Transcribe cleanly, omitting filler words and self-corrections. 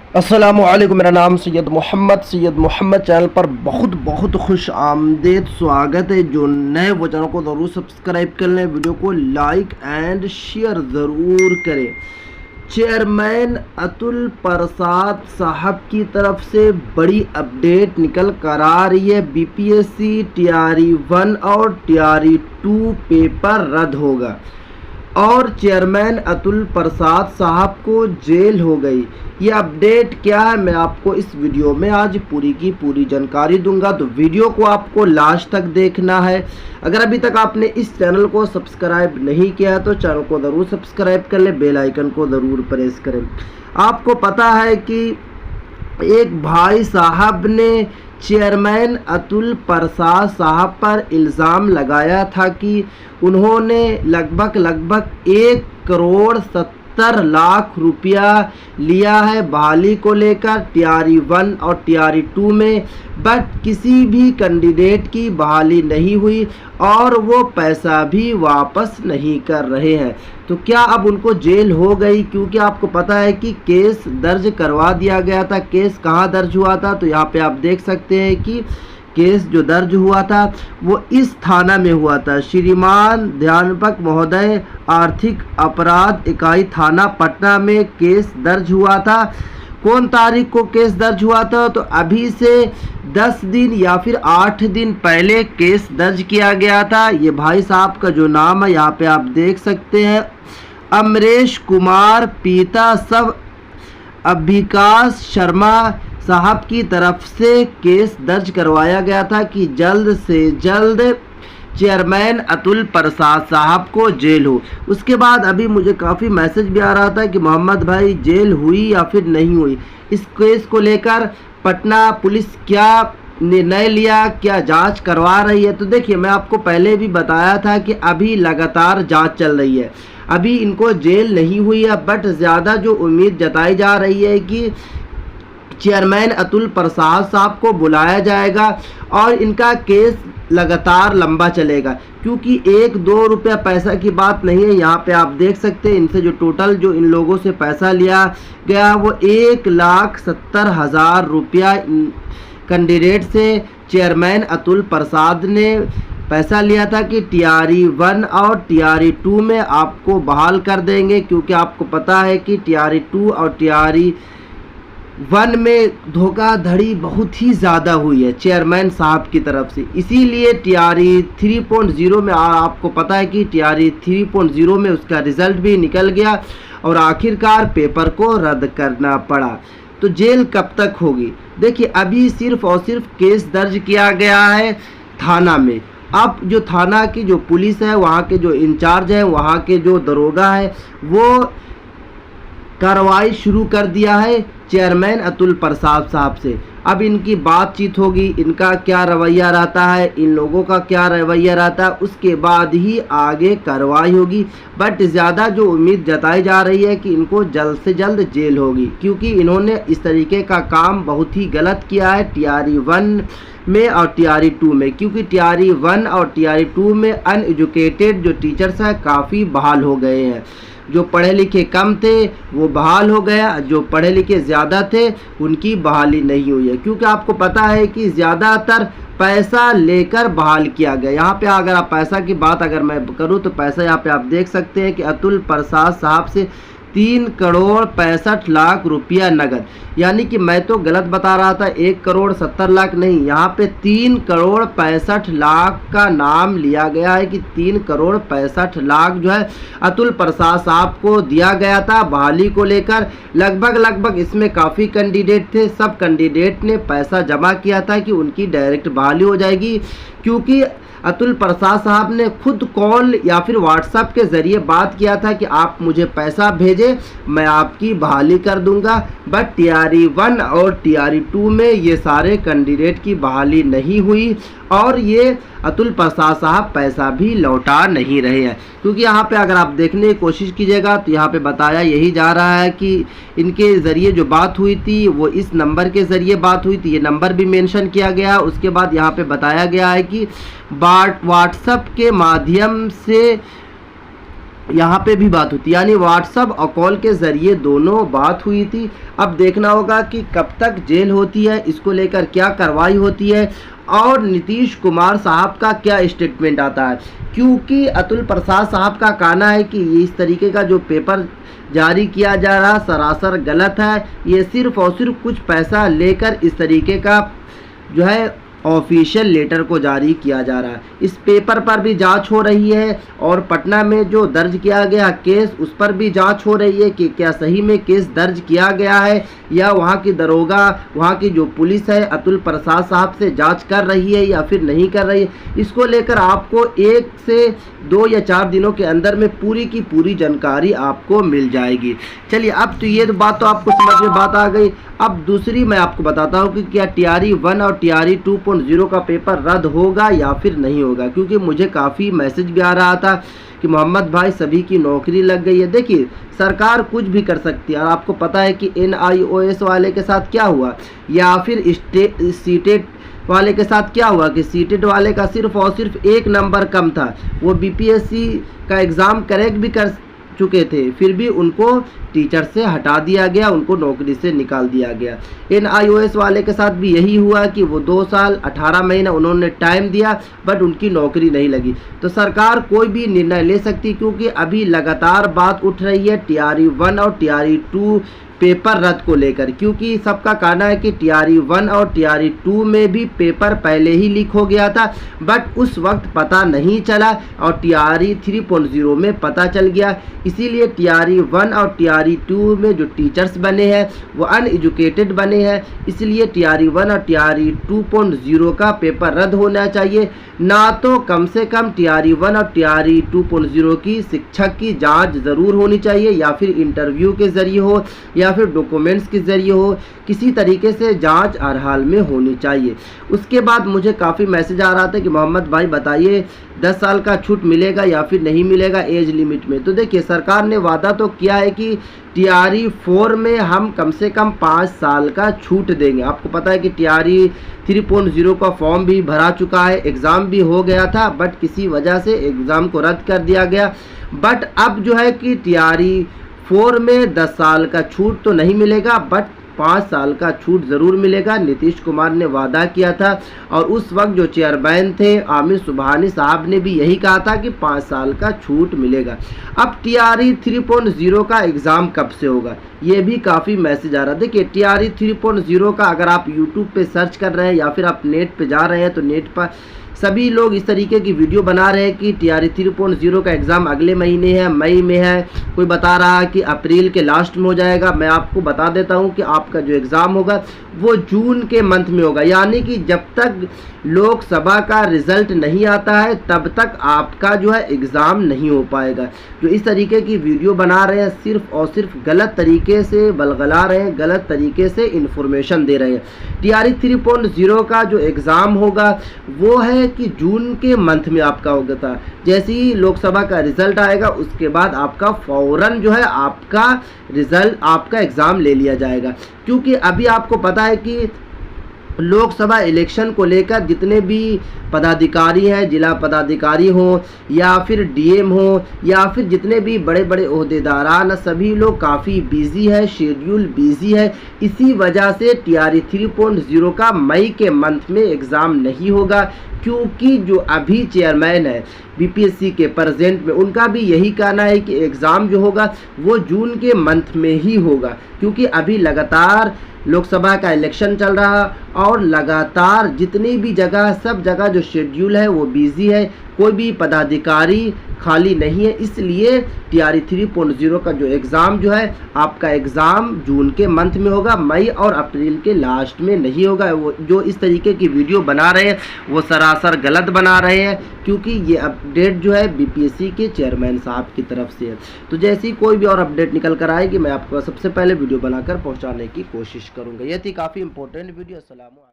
अस्सलामुअलैकुम। मेरा नाम सैयद मोहम्मद चैनल पर बहुत बहुत खुश आमदेद स्वागत है। जो नए वो चैनल को ज़रूर सब्सक्राइब कर लें, वीडियो को लाइक एंड शेयर ज़रूर करें। चेयरमैन अतुल प्रसाद साहब की तरफ से बड़ी अपडेट निकल कर आ रही है। बीपीएससी टीआरई 1 और टीआरई 2 पेपर रद्द होगा और चेयरमैन अतुल प्रसाद साहब को जेल हो गई। ये अपडेट क्या है, मैं आपको इस वीडियो में आज पूरी की पूरी जानकारी दूंगा, तो वीडियो को आपको लास्ट तक देखना है। अगर अभी तक आपने इस चैनल को सब्सक्राइब नहीं किया है तो चैनल को ज़रूर सब्सक्राइब कर ले, बेल आइकन को ज़रूर प्रेस करें। आपको पता है कि एक भाई साहब ने चेयरमैन अतुल प्रसाद साहब पर इल्ज़ाम लगाया था कि उन्होंने लगभग 1,70,00,000 रुपया लिया है बहाली को लेकर टीआरई 1 और टीआरई 2 में, बट किसी भी कैंडिडेट की बहाली नहीं हुई और वो पैसा भी वापस नहीं कर रहे हैं। तो क्या अब उनको जेल हो गई? क्योंकि आपको पता है कि केस दर्ज करवा दिया गया था। केस कहाँ दर्ज हुआ था, तो यहाँ पे आप देख सकते हैं कि केस जो दर्ज हुआ था वो इस थाना में हुआ था। श्रीमान ध्यानपक महोदय आर्थिक अपराध इकाई थाना पटना में केस दर्ज हुआ था। कौन तारीख को केस दर्ज हुआ था? तो अभी से 10 दिन या फिर 8 दिन पहले केस दर्ज किया गया था। ये भाई साहब का जो नाम है यहाँ पे आप देख सकते हैं, अमरेश कुमार, पिता सब अभिकाश शर्मा साहब की तरफ से केस दर्ज करवाया गया था कि जल्द से जल्द चेयरमैन अतुल प्रसाद साहब को जेल हो। उसके बाद अभी मुझे काफ़ी मैसेज भी आ रहा था कि मोहम्मद भाई जेल हुई या फिर नहीं हुई। इस केस को लेकर पटना पुलिस क्या निर्णय लिया, क्या जांच करवा रही है? तो देखिए, मैं आपको पहले भी बताया था कि अभी लगातार जांच चल रही है। अभी इनको जेल नहीं हुई है, बट ज़्यादा जो उम्मीद जताई जा रही है कि चेयरमैन अतुल प्रसाद साहब को बुलाया जाएगा और इनका केस लगातार लंबा चलेगा, क्योंकि 1-2 रुपया पैसा की बात नहीं है। यहाँ पे आप देख सकते हैं इनसे जो टोटल जो इन लोगों से पैसा लिया गया वो 1,70,000 रुपया कैंडिडेट से चेयरमैन अतुल प्रसाद ने पैसा लिया था कि टीआरई 1 और टीआरई 2 में आपको बहाल कर देंगे, क्योंकि आपको पता है कि टीआरई 2 और टीआरई 1 में धोखाधड़ी बहुत ही ज़्यादा हुई है चेयरमैन साहब की तरफ से। इसीलिए टीआरई 3.0 में आपको पता है कि टीआरई 3.0 में उसका रिज़ल्ट भी निकल गया और आखिरकार पेपर को रद्द करना पड़ा। तो जेल कब तक होगी? देखिए, अभी सिर्फ और सिर्फ केस दर्ज किया गया है थाना में। अब जो थाना की जो पुलिस है, वहाँ के जो इंचार्ज है, वहाँ के जो दरोगा है, वो कार्रवाई शुरू कर दिया है चेयरमैन अतुल प्रसाद साहब से। अब इनकी बातचीत होगी, इनका क्या रवैया रहता है, इन लोगों का क्या रवैया रहता है, उसके बाद ही आगे कार्रवाई होगी। बट ज़्यादा जो उम्मीद जताई जा रही है कि इनको जल्द से जल्द जेल होगी, क्योंकि इन्होंने इस तरीके का काम बहुत ही गलत किया है टीआरई 1 में और टीआरई 2 में। क्योंकि टीआरई 1 और टीआरई 2 में अनएजुकेटेड जो टीचर्स हैं काफ़ी बहाल हो गए हैं। जो पढ़े लिखे कम थे वो बहाल हो गया, जो पढ़े लिखे ज़्यादा थे उनकी बहाली नहीं हुई है। क्योंकि आपको पता है कि ज़्यादातर पैसा लेकर बहाल किया गया। यहाँ पे अगर आप पैसा की बात अगर मैं करूँ तो पैसा यहाँ पे आप देख सकते हैं कि अतुल प्रसाद साहब से 3,65,00,000 रुपया नगद, यानी कि मैं तो गलत बता रहा था, 1,70,00,000 नहीं, यहाँ पे 3,65,00,000 का नाम लिया गया है कि 3,65,00,000 जो है अतुल प्रसाद साहब को दिया गया था बहाली को लेकर। लगभग इसमें काफ़ी कैंडिडेट थे, सब कैंडिडेट ने पैसा जमा किया था कि उनकी डायरेक्ट बहाली हो जाएगी। क्योंकि अतुल प्रसाद साहब ने खुद कॉल या फिर व्हाट्सएप के ज़रिए बात किया था कि आप मुझे पैसा भेजें, मैं आपकी बहाली कर दूंगा। बट टीआरई 1 और टीआरई 2 में ये सारे कैंडिडेट की बहाली नहीं हुई और ये अतुल प्रसाद साहब पैसा भी लौटा नहीं रहे हैं। क्योंकि यहाँ पे अगर आप देखने की कोशिश कीजिएगा तो यहाँ पे बताया यही जा रहा है कि इनके ज़रिए जो बात हुई थी वो इस नंबर के ज़रिए बात हुई थी, ये नंबर भी मेंशन किया गया। उसके बाद यहाँ पे बताया गया है कि व्हाट्सएप के माध्यम से यहाँ पे भी बात होती, यानी व्हाट्सअप और कॉल के ज़रिए दोनों बात हुई थी। अब देखना होगा कि कब तक जेल होती है, इसको लेकर क्या कार्रवाई होती है और नीतीश कुमार साहब का क्या स्टेटमेंट आता है, क्योंकि अतुल प्रसाद साहब का कहना है कि इस तरीके का जो पेपर जारी किया जा रहा सरासर गलत है। ये सिर्फ और सिर्फ कुछ पैसा लेकर इस तरीके का जो है ऑफिशियल लेटर को जारी किया जा रहा है। इस पेपर पर भी जांच हो रही है और पटना में जो दर्ज किया गया केस उस पर भी जांच हो रही है कि क्या सही में केस दर्ज किया गया है या वहां की दरोगा, वहां की जो पुलिस है अतुल प्रसाद साहब से जांच कर रही है या फिर नहीं कर रही है। इसको लेकर आपको 1 से 2 या 4 दिनों के अंदर में पूरी की पूरी जानकारी आपको मिल जाएगी। चलिए, अब तो ये बात तो आपको समझ में बात आ गई। अब दूसरी मैं आपको बताता हूँ कि क्या TRE 1 और TRE 2.0 का पेपर रद्द होगा या फिर नहीं होगा, क्योंकि मुझे काफ़ी मैसेज भी आ रहा था कि मोहम्मद भाई सभी की नौकरी लग गई है। देखिए, सरकार कुछ भी कर सकती है और आपको पता है कि NIOS वाले के साथ क्या हुआ या फिर सीटेट वाले के साथ क्या हुआ कि सीटेट वाले का सिर्फ और सिर्फ 1 नंबर कम था। वो BPSC का एग्ज़ाम करेक्ट भी कर चुके थे, फिर भी उनको टीचर से हटा दिया गया, उनको नौकरी से निकाल दिया गया। NIOS वाले के साथ भी यही हुआ कि वो 2 साल 18 महीना उन्होंने टाइम दिया बट उनकी नौकरी नहीं लगी। तो सरकार कोई भी निर्णय ले सकती, क्योंकि अभी लगातार बात उठ रही है TRE 1 और TRE 2 पेपर रद्द को लेकर, क्योंकि सबका कहना है कि TRE 1 और TRE 2 में भी पेपर पहले ही लीक हो गया था बट उस वक्त पता नहीं चला और TRE 3.0 में पता चल गया। इसीलिए TRE 1 और TRE 2 में जो टीचर्स बने हैं वो अनएजुकेटेड बने हैं, इसलिए TRE 1 और TRE 2.0 का पेपर रद्द होना चाहिए। ना तो कम से कम TRE 1 और TRE 2.0 की शिक्षक की जांच ज़रूर होनी चाहिए या फिर इंटरव्यू के ज़रिए हो या फिर डॉक्यूमेंट्स के ज़रिए हो, किसी तरीके से जांच हर हाल में होनी चाहिए। उसके बाद मुझे काफ़ी मैसेज आ रहा था कि मोहम्मद भाई बताइए 10 साल का छूट मिलेगा या फिर नहीं मिलेगा एज लिमिट में। तो देखिए, सरकार ने वादा तो किया है कि TRE 4 में हम कम से कम 5 साल का छूट देंगे। आपको पता है कि TRE 3.0 का फॉर्म भी भरा चुका है, एग्ज़ाम भी हो गया था बट किसी वजह से एग्ज़ाम को रद्द कर दिया गया। बट अब जो है कि TRE 4 में 10 साल का छूट तो नहीं मिलेगा बट 5 साल का छूट ज़रूर मिलेगा। नीतीश कुमार ने वादा किया था और उस वक्त जो चेयरमैन थे आमिर सुबहानी साहब ने भी यही कहा था कि 5 साल का छूट मिलेगा। अब TRE 3.0 का एग्ज़ाम कब से होगा, ये भी काफ़ी मैसेज आ रहा है। देखिए, TRE 3.0 का अगर आप यूट्यूब पे सर्च कर रहे हैं या फिर आप नेट पे जा रहे हैं तो नेट पर सभी लोग इस तरीके की वीडियो बना रहे हैं कि TRE 3.0 का एग्ज़ाम अगले महीने है, मई में है, कोई बता रहा है कि अप्रैल के लास्ट में हो जाएगा। मैं आपको बता देता हूं कि आपका जो एग्ज़ाम होगा वो जून के मंथ में होगा, यानी कि जब तक लोकसभा का रिज़ल्ट नहीं आता है तब तक आपका जो है एग्ज़ाम नहीं हो पाएगा। जो इस तरीके की वीडियो बना रहे हैं सिर्फ और सिर्फ गलत तरीके से बलगला रहे हैं, गलत तरीके से इन्फॉर्मेशन दे रहे हैं। TRE 3.0 का जो एग्ज़ाम होगा वो है कि जून के मंथ में आपका होगा था। जैसे ही लोकसभा का रिज़ल्ट आएगा उसके बाद आपका फ़ौरन जो है आपका रिज़ल्ट, आपका एग्ज़ाम ले लिया जाएगा। क्योंकि अभी आपको पता है कि लोकसभा इलेक्शन को लेकर जितने भी पदाधिकारी हैं, जिला पदाधिकारी हों या फिर DM हो या फिर जितने भी बड़े बड़े ओहदेदारान, सभी लोग काफ़ी बिजी है, शेड्यूल बिजी है। इसी वजह से TRE 3.0 का मई के मंथ में एग्ज़ाम नहीं होगा, क्योंकि जो अभी चेयरमैन है BPSC के प्रेजेंट में, उनका भी यही कहना है कि एग्ज़ाम जो होगा वो जून के मंथ में ही होगा, क्योंकि अभी लगातार लोकसभा का इलेक्शन चल रहा और लगातार जितनी भी जगह, सब जगह जो शेड्यूल है वो बिजी है, कोई भी पदाधिकारी खाली नहीं है। इसलिए TRE 3.0 का जो एग्ज़ाम जो है आपका एग्ज़ाम जून के मंथ में होगा, मई और अप्रैल के लास्ट में नहीं होगा। वो जो इस तरीके की वीडियो बना रहे हैं वो सरासर गलत बना रहे हैं, क्योंकि ये अपडेट जो है BPSC के चेयरमैन साहब की तरफ से है। तो जैसी कोई भी और अपडेट निकल कर आएगी मैं आपको सबसे पहले वीडियो बनाकर पहुँचाने की कोशिश करूँगा। ये थी काफ़ी इंपॉर्टेंट वीडियो। अस्सलाम वालेकुम।